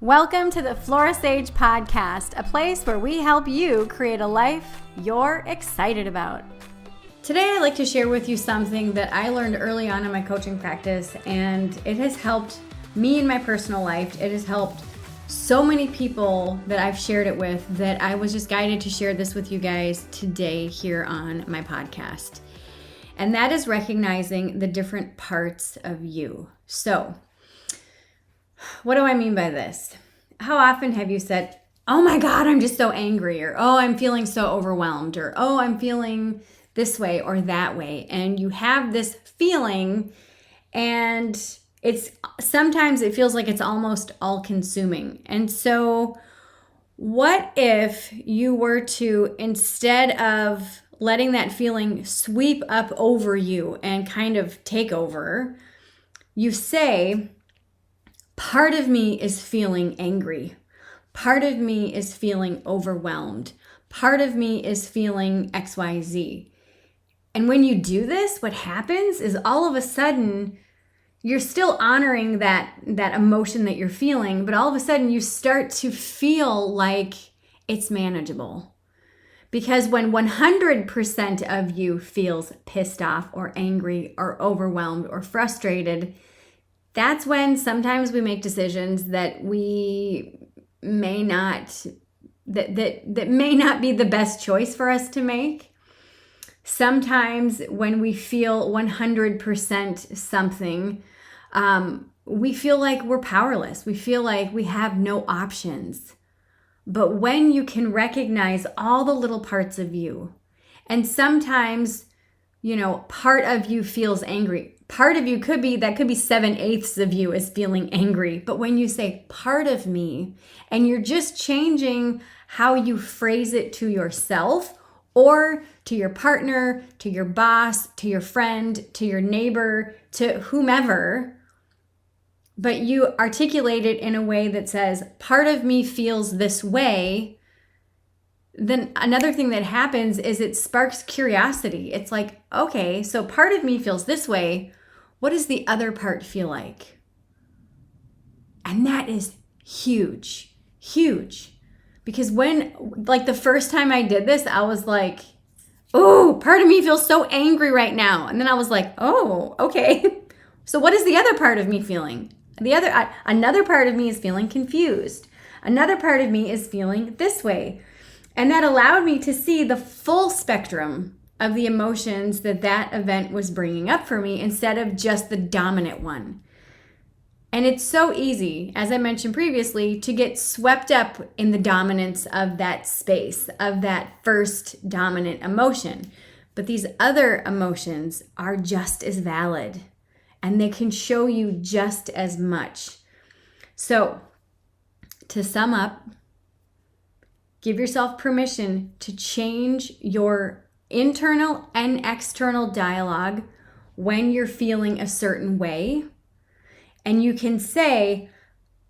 Welcome to the Flora Sage Podcast, a place where we help you create a life you're excited about. Today, I'd like to share with you something that I learned early on in my coaching practice, and it has helped me in my personal life. It has helped so many people that I've shared it with that I was just guided to share this with you guys today here on my podcast. And that is recognizing the different parts of you. So, what do I mean by this? How often have you said, oh my God, I'm just so angry, or oh, I'm feeling so overwhelmed, or oh, I'm feeling this way or that way. And you have this feeling, and sometimes it feels like it's almost all consuming. And so what if you were to, instead of letting that feeling sweep up over you and kind of take over, you say, part of me is feeling angry. Part of me is feeling overwhelmed. Part of me is feeling XYZ. And when you do this, what happens is all of a sudden, you're still honoring that emotion that you're feeling, but all of a sudden you start to feel like it's manageable. Because when 100% of you feels pissed off or angry or overwhelmed or frustrated, that's when sometimes we make decisions that we may not, that may not be the best choice for us to make. Sometimes when we feel 100% something, we feel like we're powerless. We feel like we have no options. But when you can recognize all the little parts of you, and sometimes, part of you feels angry. Part of you could be 7/8 of you is feeling angry. But when you say part of me, and you're just changing how you phrase it to yourself or to your partner, to your boss, to your friend, to your neighbor, to whomever, but you articulate it in a way that says, part of me feels this way, then another thing that happens is it sparks curiosity. It's like, okay, so part of me feels this way. What does the other part feel like? And that is huge, huge. Because the first time I did this, I was like, oh, part of me feels so angry right now. And then I was like, oh, okay. So what is the other part of me feeling? Another part of me is feeling confused. Another part of me is feeling this way. And that allowed me to see the full spectrum of the emotions that event was bringing up for me instead of just the dominant one. And it's so easy, as I mentioned previously, to get swept up in the dominance of that space, of that first dominant emotion. But these other emotions are just as valid, and they can show you just as much. So, to sum up, give yourself permission to change your internal and external dialogue when you're feeling a certain way. And you can say,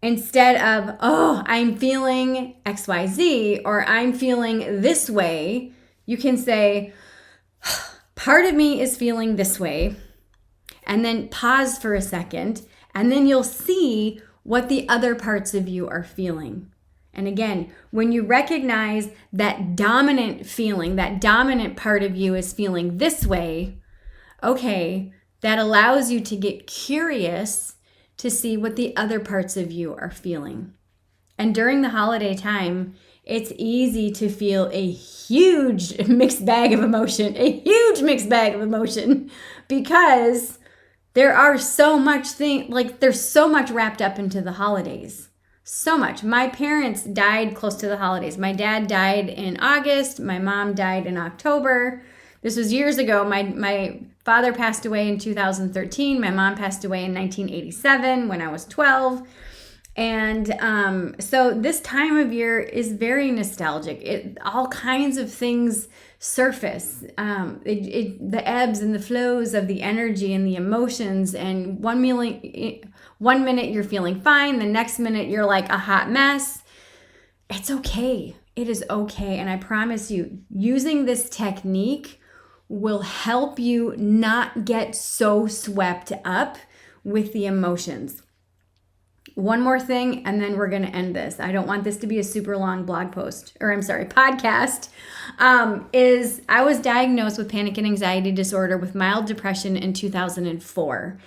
instead of, oh, I'm feeling XYZ or I'm feeling this way, you can say, part of me is feeling this way. And then pause for a second, and then you'll see what the other parts of you are feeling. And again, when you recognize that dominant feeling, that dominant part of you is feeling this way, okay, that allows you to get curious to see what the other parts of you are feeling. And during the holiday time, it's easy to feel a huge mixed bag of emotion, because there's so much wrapped up into the holidays. So much. My parents died close to the holidays. My dad died in August. My mom died in October. This was years ago. My father passed away in 2013. My mom passed away in 1987 when I was 12. And so this time of year is very nostalgic. All kinds of things surface. The ebbs and the flows of the energy and the emotions. And one minute you're feeling fine. The next minute you're like a hot mess. It's okay. It is okay. And I promise you, using this technique will help you not get so swept up with the emotions. one more thing, and then we're going to end this. I don't want this to be a super long podcast. Is I was diagnosed with panic and anxiety disorder with mild depression in 2004.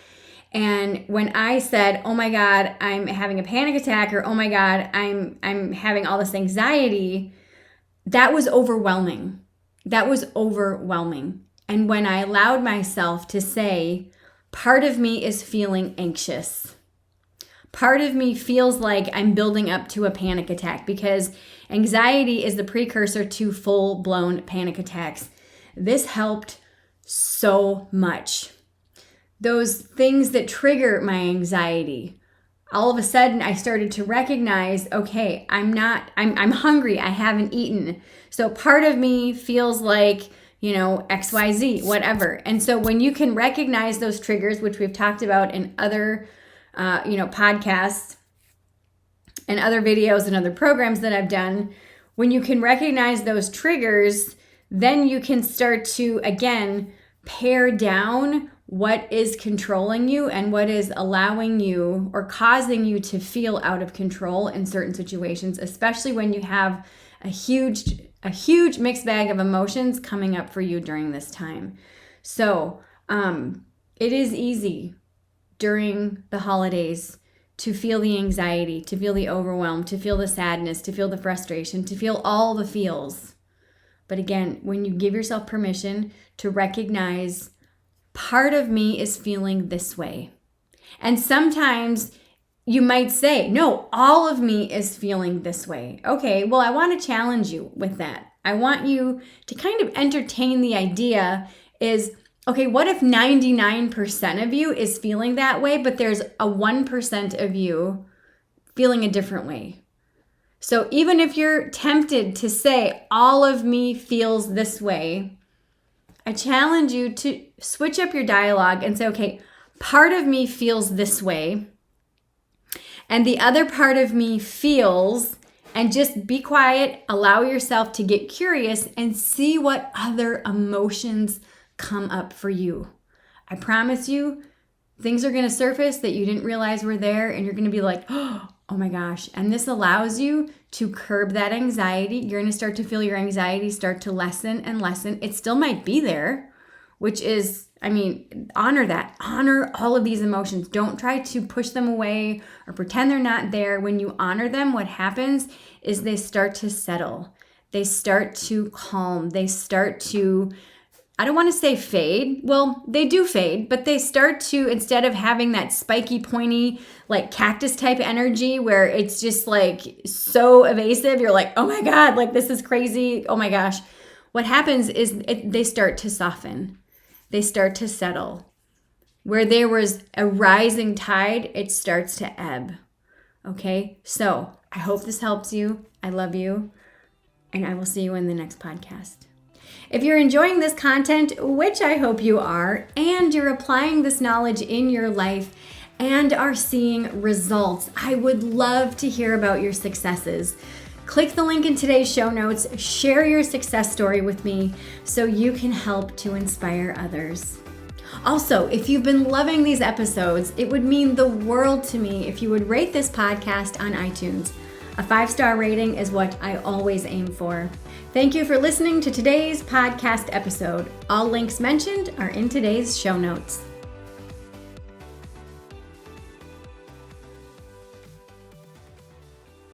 And when I said, oh my God, I'm having a panic attack, or oh my God, I'm having all this anxiety, that was overwhelming. And when I allowed myself to say, part of me is feeling anxious. Part of me feels like I'm building up to a panic attack, because anxiety is the precursor to full-blown panic attacks. This helped so much. Those things that trigger my anxiety, all of a sudden I started to recognize, okay, I'm hungry, I haven't eaten. So part of me feels like, XYZ, whatever. And so when you can recognize those triggers, which we've talked about in other, podcasts and other videos and other programs that I've done, when you can recognize those triggers, then you can start to, again, pare down what is controlling you and what is allowing you or causing you to feel out of control in certain situations, especially when you have a huge mixed bag of emotions coming up for you during this time. So it is easy during the holidays to feel the anxiety, to feel the overwhelm, to feel the sadness, to feel the frustration, to feel all the feels. But again, when you give yourself permission to recognize, part of me is feeling this way. And sometimes you might say, no, all of me is feeling this way. Okay, well, I want to challenge you with that. I want you to kind of entertain the idea is, okay, what if 99% of you is feeling that way, but there's a 1% of you feeling a different way? So even if you're tempted to say, all of me feels this way, I challenge you to switch up your dialogue and say, okay, part of me feels this way, and the other part of me feels, and just be quiet, allow yourself to get curious and see what other emotions come up for you. I promise you, things are going to surface that you didn't realize were there, and you're going to be like, oh my gosh. And this allows you to curb that anxiety. You're going to start to feel your anxiety start to lessen and lessen. It still might be there, which is, honor that. Honor all of these emotions. Don't try to push them away or pretend they're not there. When you honor them, what happens is they start to settle. They start to calm. They start to, I don't want to say fade. Well, they do fade, but they start to, instead of having that spiky, pointy, like cactus type energy where it's just like so evasive, you're like, oh my God, like this is crazy. Oh my gosh. What happens is they start to soften. They start to settle. Where there was a rising tide, it starts to ebb. Okay? So I hope this helps you. I love you. And I will see you in the next podcast. If you're enjoying this content, which I hope you are, and you're applying this knowledge in your life and are seeing results, I would love to hear about your successes. Click the link in today's show notes, share your success story with me so you can help to inspire others. Also, if you've been loving these episodes, it would mean the world to me if you would rate this podcast on iTunes. A 5-star rating is what I always aim for. Thank you for listening to today's podcast episode. All links mentioned are in today's show notes.